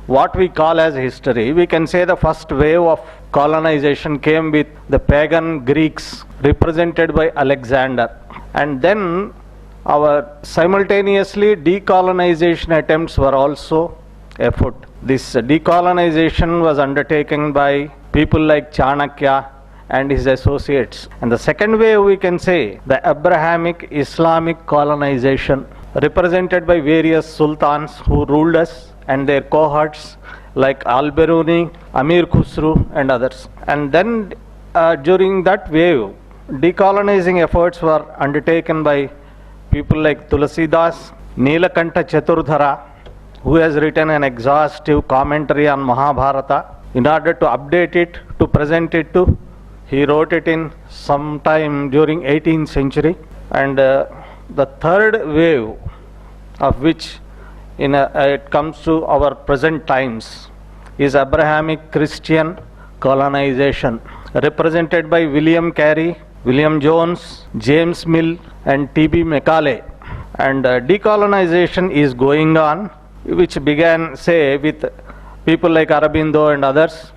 what we call as history, we can say the first wave of colonization came with the pagan Greeks represented by Alexander. And then our simultaneously decolonization attempts were also afoot. This decolonization was undertaken by people like Chanakya and his associates. And the second wave, we can say, the Abrahamic Islamic colonization, represented by various sultans who ruled us and their cohorts like Al-Biruni, Amir Khusru and others. And then during that wave, decolonizing efforts were undertaken by people like Tulasidas, Nilakanta Chaturdhara, who has written an exhaustive commentary on Mahabharata. In order to update it, to present it to, he wrote it in some time during 18th century. And the third wave, of which it comes to our present times, is Abrahamic Christian colonization, represented by William Carey, William Jones, James Mill and T.B. Macaulay. And decolonization is going on, which began, say, with people like Aurobindo and others,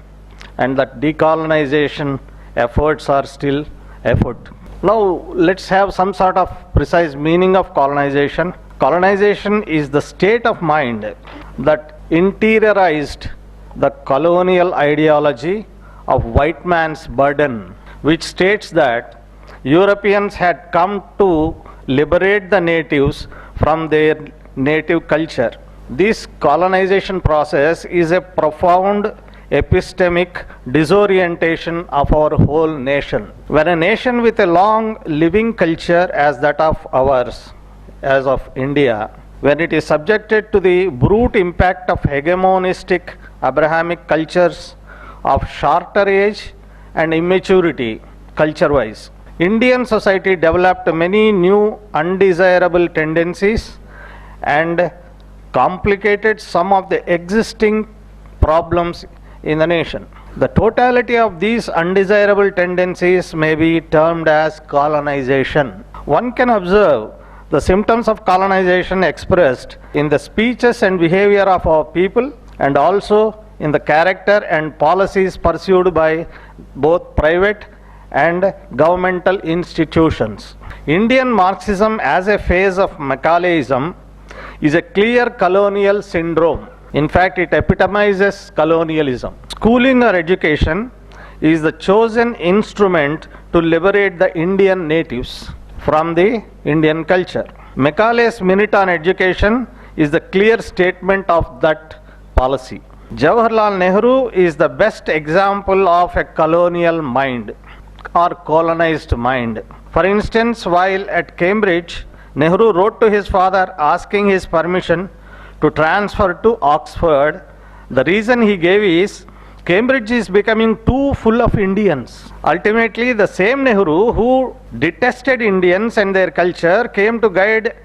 and that decolonization efforts are still afoot. Now let's have some sort of precise meaning of colonization. Colonization is the state of mind that interiorized the colonial ideology of white man's burden, which states that Europeans had come to liberate the natives from their native culture. This colonization process is a profound epistemic disorientation of our whole nation. When a nation with a long living culture as that of ours, as of India, when it is subjected to the brute impact of hegemonistic Abrahamic cultures of shorter age and immaturity culture-wise, Indian society developed many new undesirable tendencies and complicated some of the existing problems in the nation. The totality of these undesirable tendencies may be termed as colonization. One can observe the symptoms of colonization expressed in the speeches and behavior of our people, and also in the character and policies pursued by both private and governmental institutions. Indian Marxism as a phase of Macaulayism is a clear colonial syndrome. In fact, it epitomizes colonialism. Schooling or education is the chosen instrument to liberate the Indian natives from the Indian culture. Macaulay's Minute on Education is the clear statement of that policy. Jawaharlal Nehru is the best example of a colonial mind or colonized mind. For instance, while at Cambridge, Nehru wrote to his father asking his permission to transfer to Oxford. The reason he gave is Cambridge is becoming too full of Indians. Ultimately, the same Nehru who detested Indians and their culture came to guide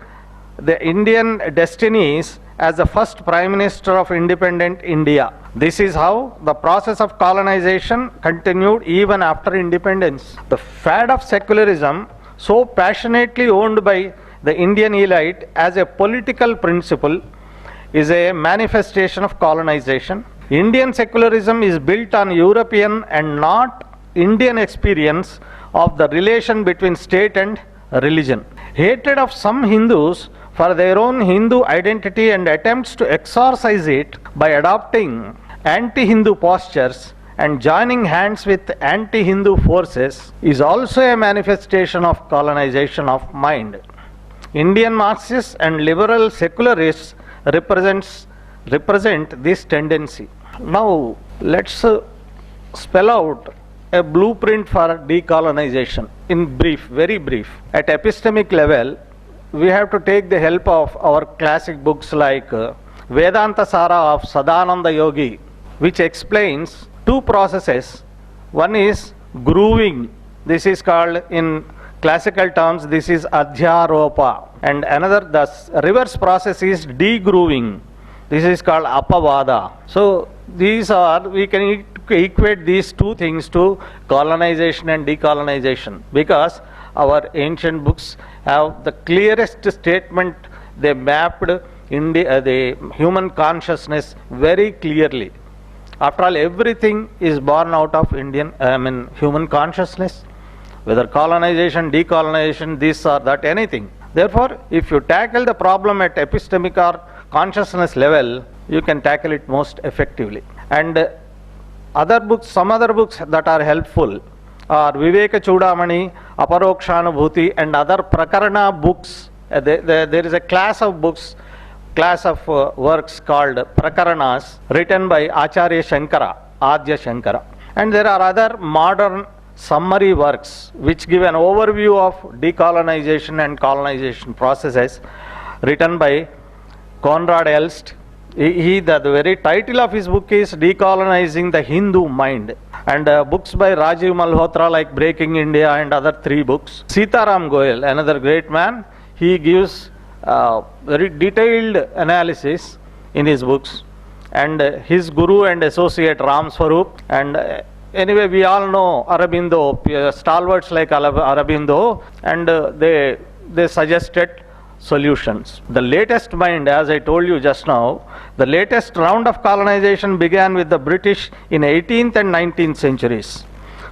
the Indian destinies as the first Prime Minister of independent India. This is how the process of colonization continued even after independence. The fad of secularism, so passionately owned by the Indian elite as a political principle, is a manifestation of colonization. Indian secularism is built on European and not Indian experience of the relation between state and religion. Hatred of some Hindus for their own Hindu identity and attempts to exorcise it by adopting anti-Hindu postures and joining hands with anti-Hindu forces is also a manifestation of colonization of mind. Indian Marxists and liberal secularists represent this tendency. Now let's spell out a blueprint for decolonization in brief, very brief. At epistemic level, we have to take the help of our classic books like Vedanta Sara of Sadananda Yogi, which explains two processes. One is grooving. This is called, in classical terms, this is adhyaropa. And another, the reverse process is degrooving. This is called apavada. So these are, we can equate these two things to colonization and decolonization, because our ancient books have the clearest statement they mapped the human consciousness very clearly. After all, everything is born out of human consciousness, whether colonization, decolonization, this or that, anything. Therefore, if you tackle the problem at epistemic or consciousness level, you can tackle it most effectively. And other books, some other books that are helpful are Viveka Chudamani, Aparokshanubhuti, and other Prakarana books. There is a class of books, works called Prakaranas, written by Acharya Shankara, Adya Shankara. And there are other modern summary works which give an overview of decolonization and colonization processes, written by Konrad Elst. The very title of his book is Decolonizing the Hindu Mind. And books by Rajiv Malhotra like Breaking India and other 3 books. Sitaram Goel, another great man, he gives very detailed analysis in his books. And his guru and associate Ram Swarup. And anyway, we all know Aurobindo, stalwarts like Aurobindo, and they suggested solutions. The latest mind, as I told you just now, the latest round of colonization began with the British in 18th and 19th centuries.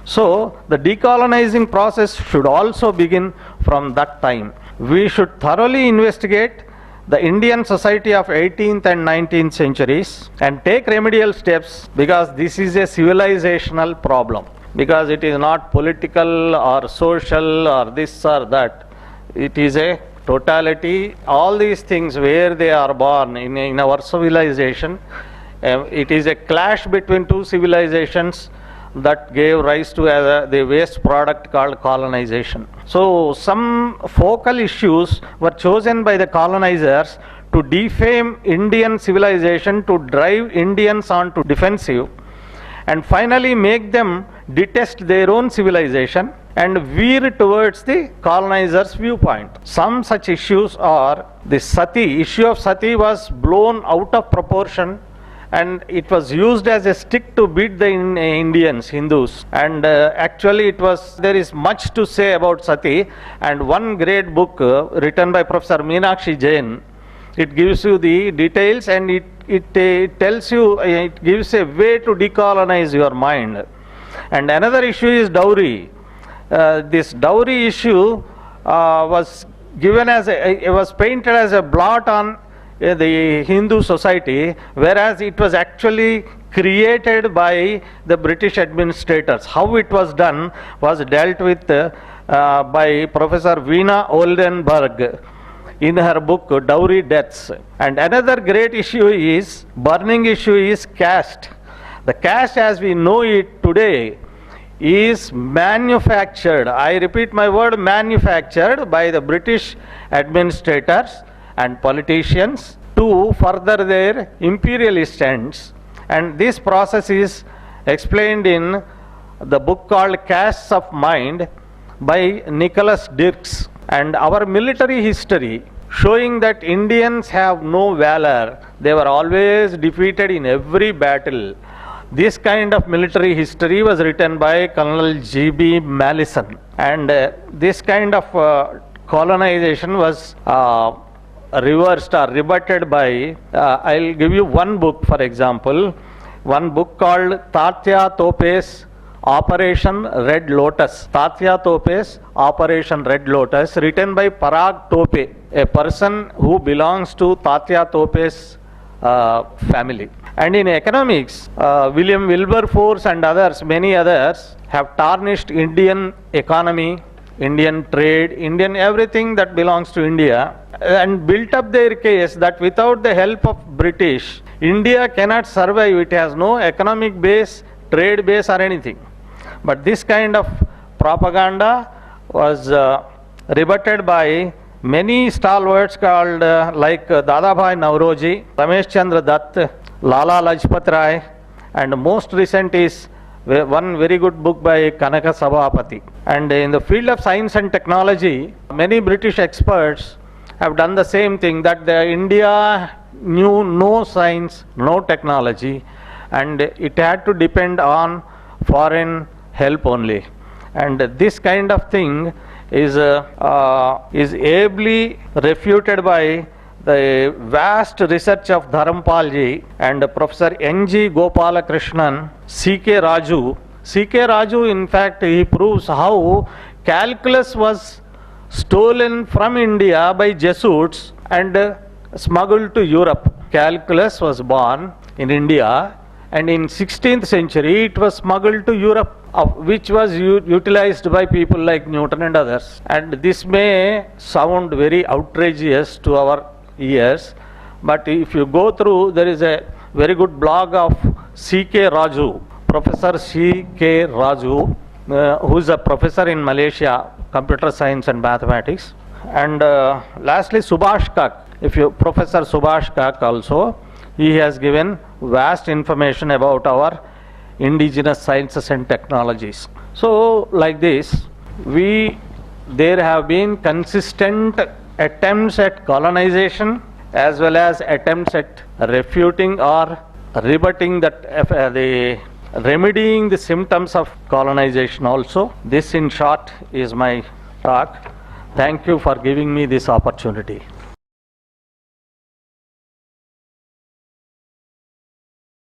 So, the decolonizing process should also begin from that time. We should thoroughly investigate the Indian society of 18th and 19th centuries and take remedial steps, because this is a civilizational problem. Because it is not political or social or this or that. It is a totality. All these things, where they are born in our civilization, it is a clash between 2 civilizations that gave rise to the waste product called colonization. So some focal issues were chosen by the colonizers to defame Indian civilization, to drive Indians onto defensive, and finally make them detest their own civilization and veer towards the colonizers' viewpoint. Some such issues are the sati. Issue of sati was blown out of proportion, and it was used as a stick to beat the Indians, Hindus. And actually there is much to say about sati. And one great book written by Professor Meenakshi Jain, it gives you the details, and it tells you, it gives a way to decolonize your mind. And another issue is dowry. This dowry issue was given as it was painted as a blot on the Hindu society, whereas it was actually created by the British administrators. How it was done was dealt with by Professor Veena Oldenburg in her book Dowry Deaths. And another great issue is, burning issue is caste. The caste as we know it today is manufactured, I repeat my word, manufactured by the British administrators and politicians to further their imperialist ends. And this process is explained in the book called Castes of Mind by Nicholas Dirks. And our military history, showing that Indians have no valor, they were always defeated in every battle. This kind of military history was written by Colonel G.B. Mallison. And this kind of colonization was reversed or rebutted by, I'll give you one book for example, one book called Tatya Tope's Operation Red Lotus. Tatya Tope's Operation Red Lotus, written by Parag Tope, a person who belongs to Tatya Tope's family. And in economics, William Wilberforce and others, many others, have tarnished Indian economy, Indian trade, Indian everything that belongs to India, and built up their case that without the help of British, India cannot survive. It has no economic base, trade base or anything. But this kind of propaganda was rebutted by many stalwarts called like Dadabhai Nauroji, Ramesh Chandra Dutt, Lala Lajpat Rai, and most recent is one very good book by Kanaka Sabhapati. And in the field of science and technology, many British experts have done the same thing, that India knew no science, no technology, and it had to depend on foreign help only. And this kind of thing is ably refuted by the vast research of Dharampalji and Professor N.G. Gopalakrishnan, C.K. Raju. C.K. Raju, in fact, he proves how calculus was stolen from India by Jesuits and smuggled to Europe. Calculus was born in India, and in 16th century it was smuggled to Europe, which was utilized by people like Newton and others. And this may sound very outrageous to our ears, but if you go through, there is a very good blog of C.K. Raju, Professor C.K. Raju, who is a professor in Malaysia, computer science and mathematics. And lastly, Subhash Kak, Professor Subhash Kak also, he has given vast information about our indigenous sciences and technologies. So like this, there have been consistent attempts at colonization as well as attempts at refuting or rebutting remedying the symptoms of colonization also. This in short is my talk. Thank you for giving me this opportunity.